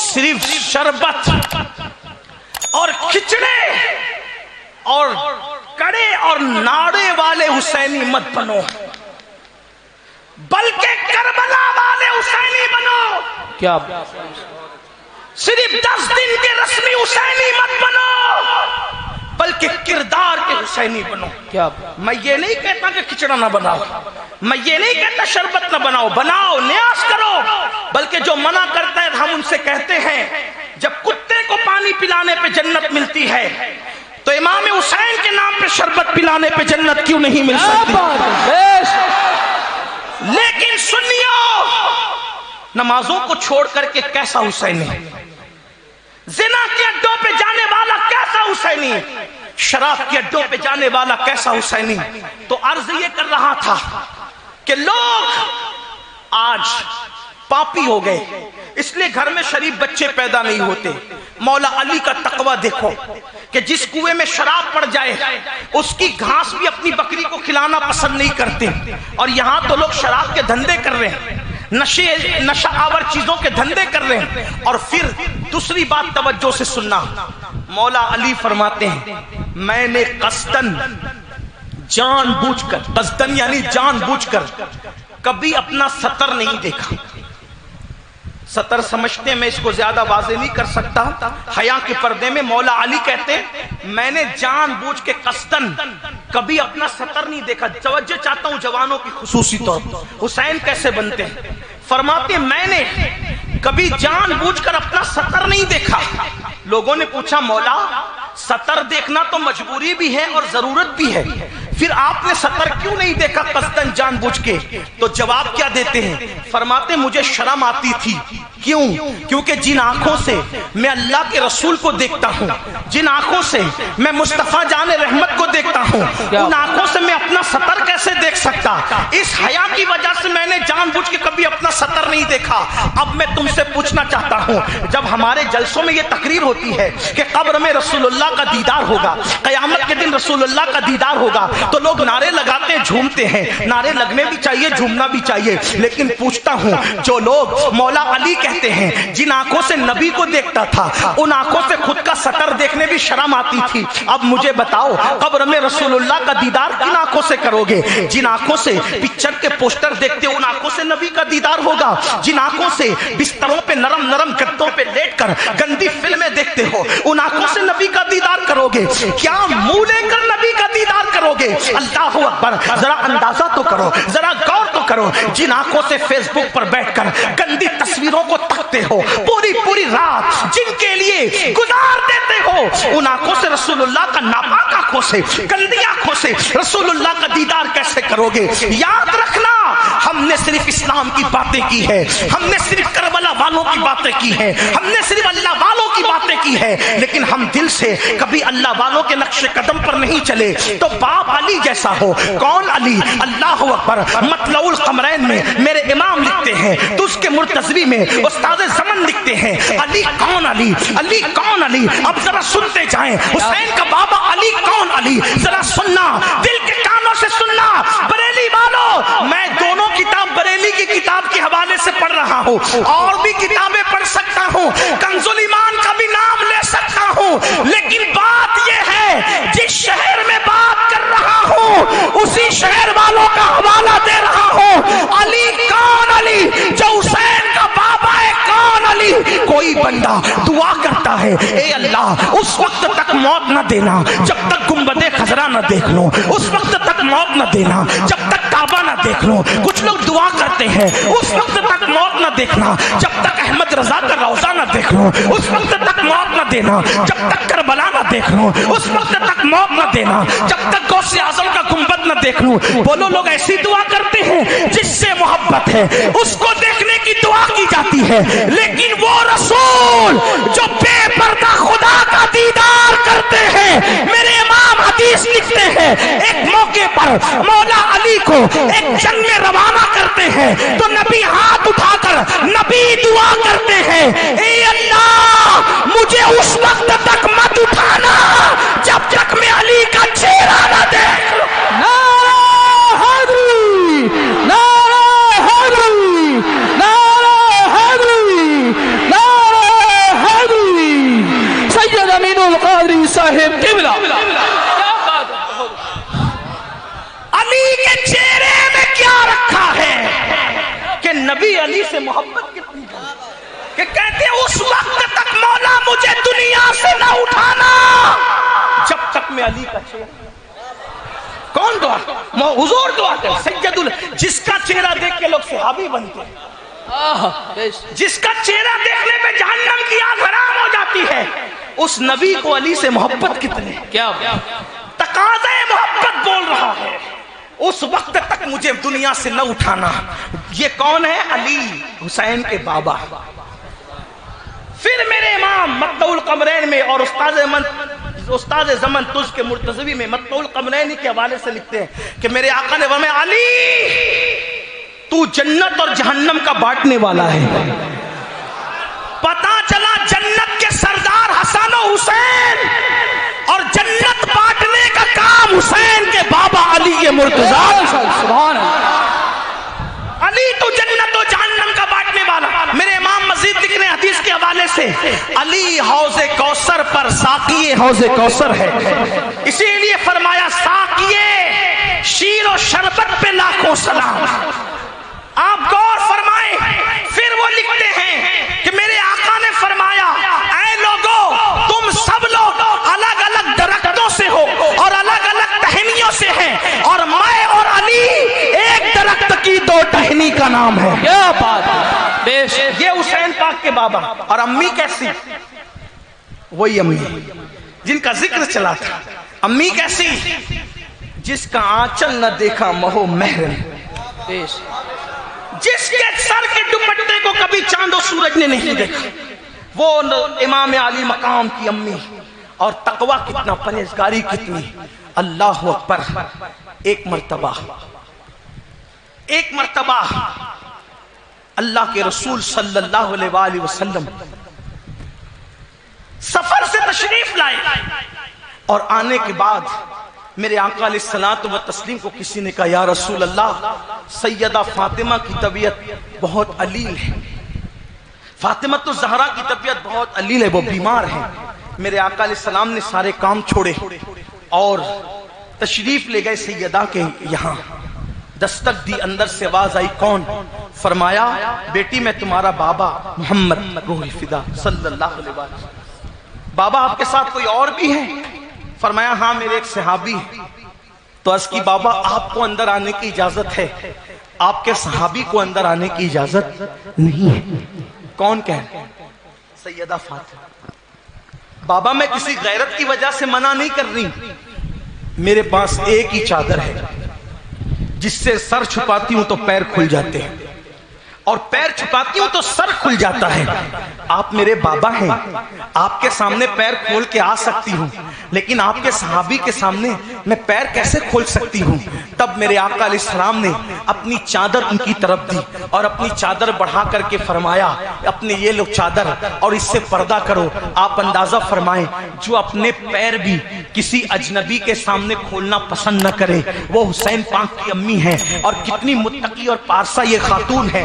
صرف شربت اور کھچڑے اور کڑے اور ناڑے والے حسینی مت بنو، بلکہ کربلا والے حسینی بنو۔ کیا صرف 10 دن کے رسمی حسینی مت بنو، بلکہ کردار کے حسینی بنو۔ کیا میں یہ نہیں کہتا کہ کھچڑا نہ بناؤ، میں یہ نہیں کہتا شربت نہ بناؤ، بناؤ، نیاز کرو، بلکہ جو منع کرتا ہے ہم ان سے کہتے ہیں جب کتے کو پانی پلانے پہ جنت ملتی ہے تو امام حسین کے نام پہ شربت پلانے پہ جنت کیوں نہیں مل سکتی؟ لیکن سنیو، نمازوں کو چھوڑ کر کے کیسا حسینی، زنا کے اڈوں پہ جانے والا کیسا حسینی، شراب کے اڈوں پہ جانے والا کیسا حسینی۔ تو عرض یہ کر رہا تھا کہ لوگ آج پاپی ہو گئے، اس لیے گھر میں شریف بچے پیدا نہیں ہوتے۔ مولا علی کا تقوی دیکھو کہ جس کنویں میں شراب پڑ جائے اس کی گھاس بھی اپنی بکری کو کھلانا پسند نہیں کرتے، اور یہاں تو لوگ شراب کے دھندے کر رہے ہیں، نشہ آور چیزوں کے دھندے کر رہے ہیں۔ اور پھر دوسری بات توجہ سے سننا، مولا علی فرماتے ہیں میں نے قصدن، جان بوجھ کر، قصدن یعنی جان بوجھ کر کبھی اپنا سطر نہیں دیکھا۔ سطر سمجھتے ہیں، میں اس کو زیادہ واضح نہیں کر سکتا، حیا کے پردے میں مولا علی کہتے ہیں میں نے جان بوجھ کے قصدن کبھی اپنا سطر نہیں دیکھا۔ توجہ چاہتا ہوں جوانوں کی خصوصی طور پر، حسین کیسے بنتے ہیں؟ فرماتے ہیں میں نے کبھی جان بوجھ کر اپنا سطر نہیں دیکھا۔ لوگوں نے پوچھا مولا سطر دیکھنا تو مجبوری بھی ہے اور ضرورت بھی ہے، پھر آپ نے سطر کیوں نہیں دیکھا قصدن جان بوجھ کے؟ تو جواب کیا دیتے ہیں؟ فرماتے مجھے شرم آتی تھی۔ کیوں؟ کیونکہ جن آنکھوں سے میں اللہ کے رسول کو دیکھتا ہوں، جن آنکھوں سے میں مصطفیٰ جان رحمت کو دیکھتا ہوں، ان آنکھوں سے میں اپنا سطر کیسے دیکھ سکتا؟ اس حیا کی وجہ سے میں نے جان بوجھ کے کبھی اپنا سطر نہیں دیکھا۔ اب میں تم سے پوچھنا چاہتا ہوں، جب ہمارے جلسوں میں یہ تقریر ہوتی ہے کہ قبر میں رسول اللہ کا دیدار ہوگا، قیامت کے دن رسول اللہ کا دیدار ہوگا، تو لوگ نعرے لگاتے ہیں، جھومتے ہیں، نعرے لگنے بھی چاہیے، جھومنا بھی چاہیے، لیکن پوچھتا ہوں جو لوگ مولا علی کہتے ہیں جن آنکھوں سے نبی کو دیکھتا تھا ان آنکھوں سے خود کا سطر دیکھنے بھی شرم آتی تھی، اب مجھے بتاؤ قبر میں رسول اللہ کا دیدار کن آنکھوں سے کرو گے؟ جن آنکھوں سے پکچر کے پوسٹر دیکھتے ہو ان آنکھوں سے نبی کا دیدار ہوگا، جن آنکھوں سے بستروں پہ نرم نرم گدوں پہ لیٹ کر گندی فلمیں دیکھتے ہو ان آنکھوں سے نبی کا دیدار کرو گے؟ کیا منہ لے کر نبی کا دیدار کرو گے؟ اللہ اکبر، ذرا اندازہ تو کرو، ذرا غور تو کرو، جن آنکھوں سے فیس بک پر بیٹھ کر گندی تصویروں کو تکتے ہو پوری پوری رات، جن کے لیے گزار دیتے ہو، ان آنکھوں سے رسول اللہ کا ناپاک آنکھوں سے گندی آنکھوں سے رسول اللہ کا دیدار کیسے کرو گے؟ یاد رکھنا ہم نے صرف اسلام کی باتیں کی ہے، ہم نے صرف کربلا والوں کی باتیں کی ہیں، ہم نے صرف اللہ والوں کی باتیں کی ہے، لیکن ہم دل سے کبھی اللہ والوں کے نقش قدم پر نہیں چلے۔ تو باپ علی جیسا ہو، کون علی؟ اللہ اکبر، مطلع القمرین میں میرے امام لکھتے ہیں، تو اس کے مرتضوی میں استاد زمن لکھتے ہیں علی کون علی، علی کون علی؟ اب ذرا سنتے جائیں، حسین کا بابا علی کون علی؟ ذرا سننا، دل کے کانوں سے سننا۔ بریلی والوں، میں دونوں کتاب بریلی کی کتاب کے حوالے سے پڑھ رہا ہوں، اور بھی کتابیں پڑھ سکتا ہوں، کنز الایمان کا بھی نام لے سکتا ہوں، لیکن بات یہ ہے جس شہر میں بات کر رہا ہوں اسی شہر والوں کا حوالہ دے رہا ہوں۔ علی کون علی؟ جو حسین کا بابا ہے، کون علی؟ کوئی بندہ دعا کرتا ہے اے اللہ اس وقت تک موت نہ دینا جب تک گنبد خضرا نہ دیکھ لوں، اس وقت تک موت نہ دینا جب تک کعبہ نہ دیکھ لوں۔ کچھ لوگ دعا کرتے ہیں اس وقت تک موت نہ دیکھنا جب تک احمد رضا کا روضہ نہ دیکھ لوں، اس وقت تک موت نہ دینا جب تک کربلا نہ دیکھ لوں، اس وقت تک موت نہ دینا جب تک غوث اعظم کا گنبد نہ دیکھ لوں۔ بولو لوگ ایسی دعا کرتے ہیں جس سے محبت ہے اس کو دیکھنے کی دعا کی جاتی ہے، لیکن وہ رسول جو بے پردہ خدا کا دیدار کرتے ہیں، میرے امام حدیث لکھتے ہیں ایک موقع پر مولا علی کو ایک جنگ میں روانہ کرتے ہیں تو نبی ہاتھ اٹھا کر نبی دعا کرتے ہیں اے اللہ مجھے اس وقت تک مت اٹھانا جب تک میں علی کا چہرہ نہ دیکھ لوں۔ نعرہ حیدری، نعرہ حیدری، نعرہ حیدری، نعرہ سے محبت کتنی ہے کہ کہتے ہیں اس وقت تک مولا مجھے دنیا سے نہ اٹھانا جب تک میں علی کا چہرہ. کون دعا؟ حضور دعا کر سید جس کا چہرہ دیکھ کے لوگ صحابی بنتے ہیں, جس کا چہرہ دیکھنے پہ جہنم کی آگ حرام ہو جاتی ہے, اس نبی کو علی سے محبت کتنے, کیا تقاضے محبت بول رہا ہے. اس وقت تک مجھے دنیا سے نہ اٹھانا. یہ کون ہے؟ علی حسین کے بابا. پھر میرے امام مطلع القمرین میں اور استاد زمن تز کے مرتضوی میں مطلع القمرین کے حوالے سے لکھتے ہیں کہ میرے آقا نے فرمایا علی تو جنت اور جہنم کا بانٹنے والا ہے. پتا چلا جنت کے سردار حسن و حسین اور جنت بانٹنے کا کام حسین کے بابا علی مرتضی. سبحان اللہ. علی تو جنت و جہنم کا بانٹنے والا. میرے امام مزید لکھ رہے ہیں حدیث کے حوالے سے علی حوض کوثر پر ساقی حوض کوثر ہے, اسی لیے فرمایا ساقی شیر و شربت پہ لاکھوں سلام. آپ غور فرمائیں. پھر وہ لکھتے ہیں کہ میرے آقا نے فرمایا اے لوگوں تم سب لوگ الگ الگ درختوں سے ہو اور الگ الگ ٹہنیوں سے ہیں, اور میں اور علی ایک درخت کی دو ٹہنی کا نام ہے. کیا بات ہے. یہ حسین پاک کے بابا. اور امی کیسی؟ وہی امی جن کا ذکر چلا تھا. امی کیسی؟ جس کا آنچل نہ دیکھا مہو محرم, جس کے سر کے دوپٹے کو کبھی چاند و سورج نے نہیں دیکھا, وہ امام علی مقام کی امی. اور تقوی کتنا, پرہیزگاری کتنی. اللہ اکبر. ایک مرتبہ اللہ کے رسول صلی اللہ علیہ وآلہ وسلم سفر سے تشریف لائے, اور آنے کے بعد میرے آقا علیہ الصلوۃ والتسلیم کو کسی نے کہا یا رسول اللہ سیدہ فاطمہ کی طبیعت بہت علیل ہے. فاطمہ تو زہرا کی طبیعت بہت علیل ہے, وہ بیمار ہیں. میرے آقا علیہ السلام نے سارے کام چھوڑے اور تشریف لے گئے سیدہ کے یہاں. دستک دی, اندر سے آواز آئی کون؟ فرمایا بیٹی میں تمہارا بابا محمد روح الفدا صلی اللہ علیہ وسلم. بابا آپ کے ساتھ کوئی اور بھی ہے؟ فرمایا ہاں میرے ایک صحابی. تو عرض کی بابا آپ کو اندر آنے کی اجازت ہے, آپ کے صحابی کو اندر آنے کی اجازت نہیں ہے. کون کہہ؟ سیدہ فاطمہ. بابا میں کسی غیرت کی وجہ سے منع نہیں کر رہی, میرے پاس ایک ہی چادر ہے جس سے سر چھپاتی ہوں تو پیر کھل جاتے ہیں, اور پیر چھپاتی ہوں تو سر کھل جاتا ہے. آپ میرے بابا ہیں, آپ کے سامنے پیر کھول کے آ سکتی ہوں, لیکن آپ کے صحابی کے سامنے میں پیر کیسے کھول سکتی ہوں؟ تب میرے آقا علیہ السلام نے اپنی چادر ان کی طرف دی اور اپنی چادر بڑھا کر کے فرمایا اپنے یہ لو چادر اور اس سے پردہ کرو. آپ اندازہ فرمائیں جو اپنے پیر بھی کسی اجنبی کے سامنے کھولنا پسند نہ کرے وہ حسین پاک کی امی ہیں, اور کتنی متقی اور پارسا یہ خاتون ہے.